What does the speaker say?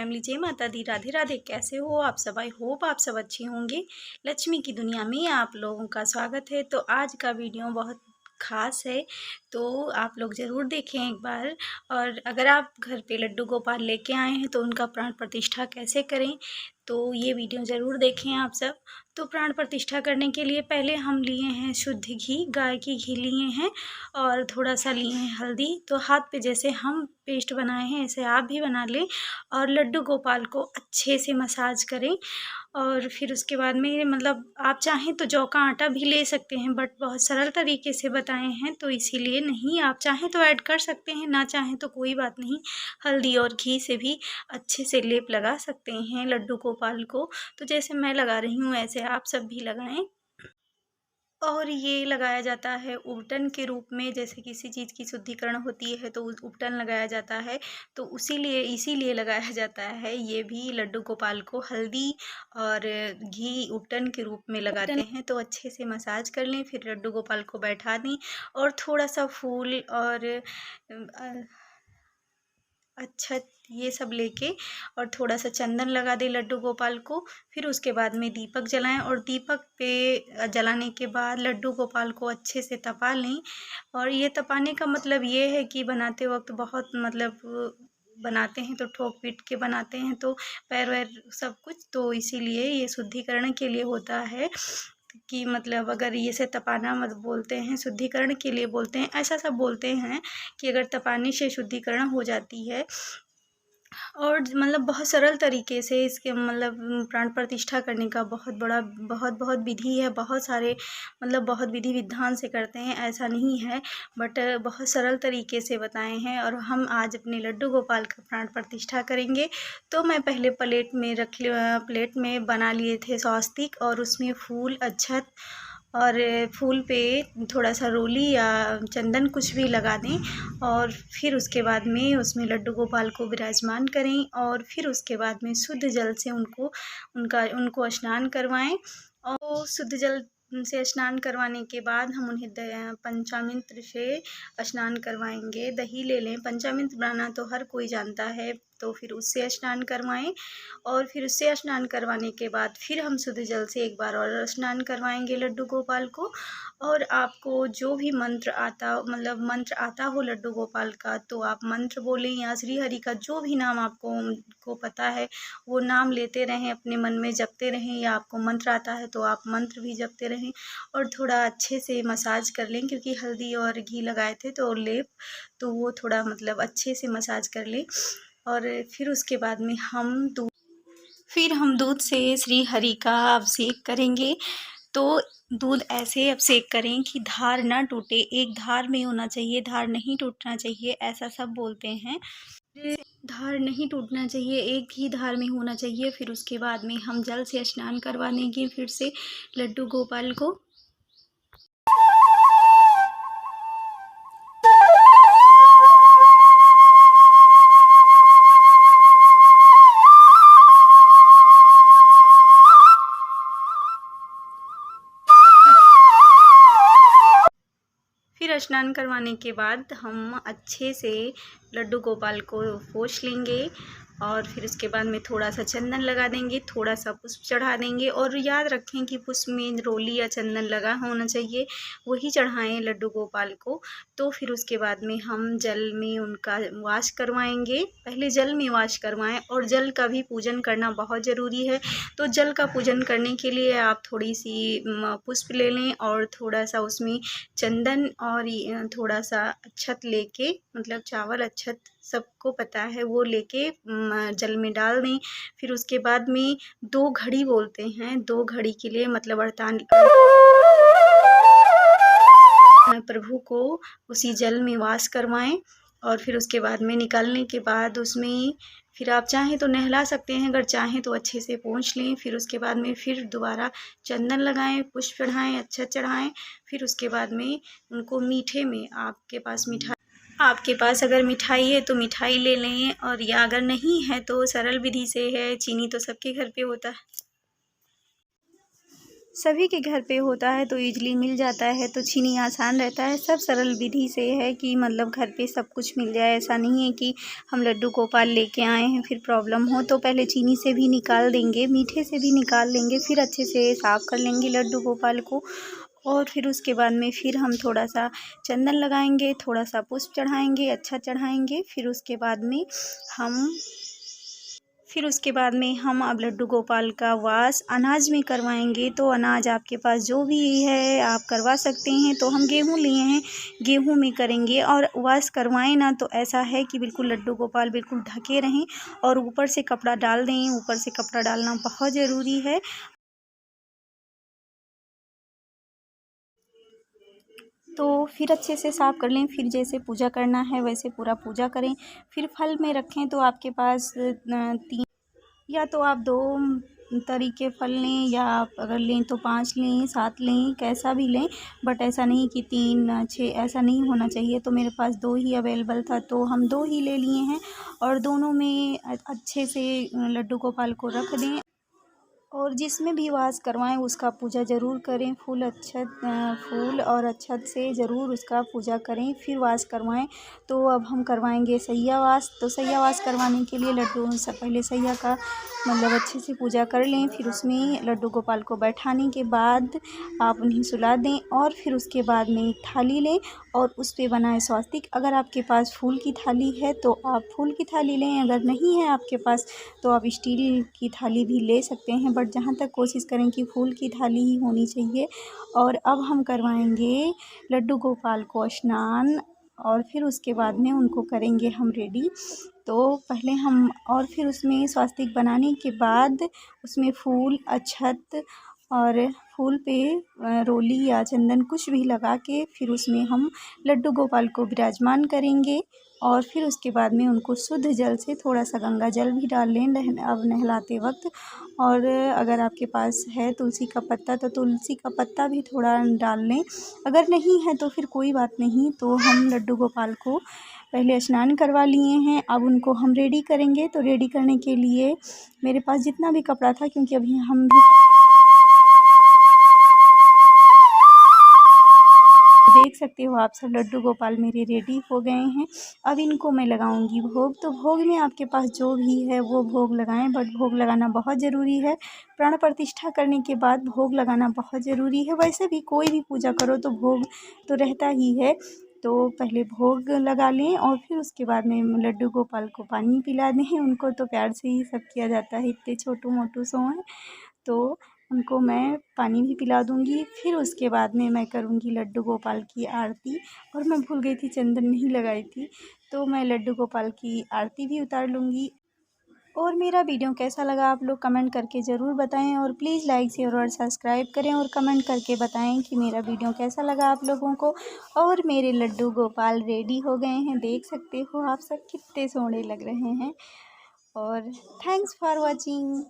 Family, जय माता दी, राधे राधे। कैसे हो आप सब? आई होप आप सब अच्छे होंगे। लक्ष्मी की दुनिया में आप लोगों का स्वागत है। तो आज का वीडियो बहुत ख़ास है, तो आप लोग ज़रूर देखें एक बार। और अगर आप घर पे लड्डू गोपाल लेके आए हैं तो उनका प्राण प्रतिष्ठा कैसे करें, तो ये वीडियो ज़रूर देखें आप सब। तो प्राण प्रतिष्ठा करने के लिए पहले हम लिए हैं शुद्ध घी, गाय की घी लिए हैं, और थोड़ा सा लिए हैं हल्दी। तो हाथ पे जैसे हम पेस्ट बनाए हैं ऐसे आप भी बना लें, और लड्डू गोपाल को अच्छे से मसाज करें। और फिर उसके बाद में मतलब आप चाहें तो जौ का आटा भी ले सकते हैं, बट बहुत सरल तरीके से बताए हैं तो इसीलिए नहीं। आप चाहें तो ऐड कर सकते हैं, ना चाहें तो कोई बात नहीं। हल्दी और घी से भी अच्छे से लेप लगा सकते हैं लड्डू गोपाल को। तो जैसे मैं लगा रही हूँ ऐसे आप सब भी लगाएं। और ये लगाया जाता है उपटन के रूप में। जैसे किसी चीज़ की शुद्धिकरण होती है तो उपटन लगाया जाता है, तो इसीलिए लगाया जाता है। ये भी लड्डू गोपाल को हल्दी और घी उपटन के रूप में लगाते हैं। तो अच्छे से मसाज कर लें, फिर लड्डू गोपाल को बैठा दें और थोड़ा सा फूल और अच्छा ये सब लेके और थोड़ा सा चंदन लगा दें लड्डू गोपाल को। फिर उसके बाद में दीपक जलाएं, और दीपक पे जलाने के बाद लड्डू गोपाल को अच्छे से तपा लें। और ये तपाने का मतलब ये है कि बनाते वक्त बहुत मतलब बनाते हैं तो ठोक पीट के बनाते हैं, तो पैर वैर सब कुछ, तो इसीलिए ये शुद्धिकरण के लिए होता है कि मतलब अगर ये से तपाना मत बोलते हैं, शुद्धिकरण के लिए बोलते हैं। ऐसा सब बोलते हैं कि अगर तपाने से शुद्धिकरण हो जाती है। और मतलब बहुत सरल तरीके से इसके मतलब प्राण प्रतिष्ठा करने का बहुत विधि है। बहुत सारे मतलब बहुत विधि विधान से करते हैं, ऐसा नहीं है, बट बहुत सरल तरीके से बताए हैं। और हम आज अपने लड्डू गोपाल का प्राण प्रतिष्ठा करेंगे। तो मैं पहले प्लेट में बना लिए थे स्वास्तिक, और उसमें फूल, अक्षत और फूल पे थोड़ा सा रोली या चंदन कुछ भी लगा दें। और फिर उसके बाद में उसमें लड्डू गोपाल को विराजमान करें, और फिर उसके बाद में शुद्ध जल से उनको स्नान करवाएं। और शुद्ध जल से स्नान करवाने के बाद हम उन्हें पंचामृत से स्नान करवाएंगे। दही ले लें, पंचामृत बनाना तो हर कोई जानता है, तो फिर उससे स्नान करवाएं। और फिर उससे स्नान करवाने के बाद फिर हम शुद्ध जल से एक बार और स्नान करवाएंगे लड्डू गोपाल को। और आपको जो भी मंत्र आता हो लड्डू गोपाल का, तो आप मंत्र बोलें, या श्री हरि का जो भी नाम आपको पता है वो नाम लेते रहें, अपने मन में जपते रहें। या आपको मंत्र आता है तो आप मंत्र भी जपते रहें, और थोड़ा अच्छे से मसाज कर लें, क्योंकि हल्दी और घी लगाए थे तो लेप, तो वो थोड़ा मतलब अच्छे से मसाज कर लें। और फिर उसके बाद में हम दूध से श्री हरि का अभिषेक करेंगे। तो दूध ऐसे अभिषेक करें कि धार ना टूटे, एक धार में होना चाहिए, धार नहीं टूटना चाहिए, ऐसा सब बोलते हैं। धार नहीं टूटना चाहिए, एक ही धार में होना चाहिए। फिर उसके बाद में हम जल से स्नान करवा देंगे फिर से लड्डू गोपाल को। फिर स्नान करवाने के बाद हम अच्छे से लड्डू गोपाल को पोंछ लेंगे, और फिर उसके बाद में थोड़ा सा चंदन लगा देंगे, थोड़ा सा पुष्प चढ़ा देंगे। और याद रखें कि पुष्प में रोली या चंदन लगा होना चाहिए, वही चढ़ाएं लड्डू गोपाल को। तो फिर उसके बाद में हम जल में उनका वाश करवाएंगे। पहले जल में वाश करवाएं, और जल का भी पूजन करना बहुत ज़रूरी है। तो जल का पूजन करने के लिए आप थोड़ी सी पुष्प ले लें, और थोड़ा सा उसमें चंदन और थोड़ा सा अक्षत लेके, मतलब चावल अक्षत सबको पता है, वो लेके जल में डाल दें। फिर उसके बाद में 2 घड़ी बोलते हैं, 2 घड़ी के लिए मतलब 48 प्रभु को उसी जल में वास करवाएं। और फिर उसके बाद में निकालने के बाद उसमें फिर आप चाहें तो नहला सकते हैं, अगर चाहें तो अच्छे से पोंछ लें। फिर उसके बाद में फिर दोबारा चंदन लगाएं, पुष्प चढ़ाएं, अक्षत चढ़ाएं। फिर उसके बाद में उनको मीठे में, आपके पास अगर मिठाई है तो मिठाई ले लें, और या अगर नहीं है तो सरल विधि से है, चीनी तो सबके घर पे होता है। सभी के घर पे होता है तो ईज़िली मिल जाता है, तो छीनी आसान रहता है। सब सरल विधि से है कि मतलब घर पे सब कुछ मिल जाए। ऐसा नहीं है कि हम लड्डू गोपाल लेके आए हैं फिर प्रॉब्लम हो, तो पहले चीनी से भी निकाल देंगे, मीठे से भी निकाल लेंगे, फिर अच्छे से साफ़ कर लेंगे लड्डू गोपाल को। और फिर उसके बाद में फिर हम थोड़ा-सा चंदन लगाएँगे, थोड़ा-सा पुष्प चढ़ाएँगे, अच्छा चढ़ाएँगे। हम अब लड्डू गोपाल का वास अनाज में करवाएंगे। तो अनाज आपके पास जो भी है आप करवा सकते हैं। तो हम गेहूँ लिए हैं, गेहूँ में करेंगे। और वास करवाएं ना तो ऐसा है कि बिल्कुल लड्डू गोपाल बिल्कुल ढके रहें और ऊपर से कपड़ा डाल दें। ऊपर से कपड़ा डालना बहुत ज़रूरी है। तो फिर अच्छे से साफ़ कर लें। फिर जैसे पूजा करना है वैसे पूरा पूजा करें। फिर फल में रखें तो आपके पास 3 या तो आप 2 तरीके फल लें, या आप अगर लें तो 5 लें, 7 लें, कैसा भी लें। बट ऐसा नहीं कि 3 6 ऐसा नहीं होना चाहिए। तो मेरे पास 2 ही अवेलेबल था तो हम 2 ही ले लिए हैं। और दोनों में अच्छे से लड्डू गोपाल को रख दें। और जिसमें भी वास करवाएं उसका पूजा ज़रूर करें। फूल और अक्षत से ज़रूर उसका पूजा करें फिर वास करवाएं। तो अब हम करवाएंगे सैया वास। तो सैया वास करवाने के लिए लड्डू से पहले सैया का मतलब अच्छे से पूजा कर लें। फिर उसमें लड्डू गोपाल को बैठाने के बाद आप उन्हें सुला दें। और फिर उसके बाद में एक थाली लें और उस पे बनाएं स्वास्तिक। अगर आपके पास फूल की थाली है तो आप फूल की थाली लें, अगर नहीं है आपके पास तो आप स्टील की थाली भी ले सकते हैं। बट जहाँ तक कोशिश करें कि फूल की थाली ही होनी चाहिए। और अब हम करवाएंगे लड्डू गोपाल को स्नान। और फिर उसके बाद में उनको करेंगे हम रेडी। तो पहले हम और फिर उसमें स्वास्तिक बनाने के बाद उसमें फूल अक्षत और फूल पे रोली या चंदन कुछ भी लगा के फिर उसमें हम लड्डू गोपाल को विराजमान करेंगे। और फिर उसके बाद में उनको शुद्ध जल से थोड़ा सा गंगा जल भी डाल लें अब नहलाते वक्त। और अगर आपके पास है तुलसी का पत्ता तो तुलसी का पत्ता भी थोड़ा डाल लें। अगर नहीं है तो फिर कोई बात नहीं। तो हम लड्डू गोपाल को पहले स्नान करवा लिए हैं, अब उनको हम रेडी करेंगे। तो रेडी करने के लिए मेरे पास जितना भी कपड़ा था, क्योंकि अभी हम भी देख सकते हो आप सब लड्डू गोपाल मेरे रेडी हो गए हैं। अब इनको मैं लगाऊंगी भोग। तो भोग में आपके पास जो भी है वो भोग लगाएं। बट भोग लगाना बहुत ज़रूरी है। प्राण प्रतिष्ठा करने के बाद भोग लगाना बहुत ज़रूरी है। वैसे भी कोई भी पूजा करो तो भोग तो रहता ही है। तो पहले भोग लगा लें और फिर उसके बाद में लड्डू गोपाल को पानी पिला दें। उनको तो प्यार से ही सब किया जाता है, इतने छोटू मोटू सो हैं। तो उनको मैं पानी भी पिला दूँगी। फिर उसके बाद में मैं करूँगी लड्डू गोपाल की आरती। और मैं भूल गई थी, चंदन नहीं लगाई थी, तो मैं लड्डू गोपाल की आरती भी उतार लूँगी। और मेरा वीडियो कैसा लगा आप लोग कमेंट करके ज़रूर बताएं। और प्लीज़ लाइक शेयर और सब्सक्राइब करें और कमेंट करके बताएं कि मेरा वीडियो कैसा लगा आप लोगों को। और मेरे लड्डू गोपाल रेडी हो गए हैं, देख सकते हो आप सब कितने सोहने लग रहे हैं। और थैंक्स फॉर वॉचिंग।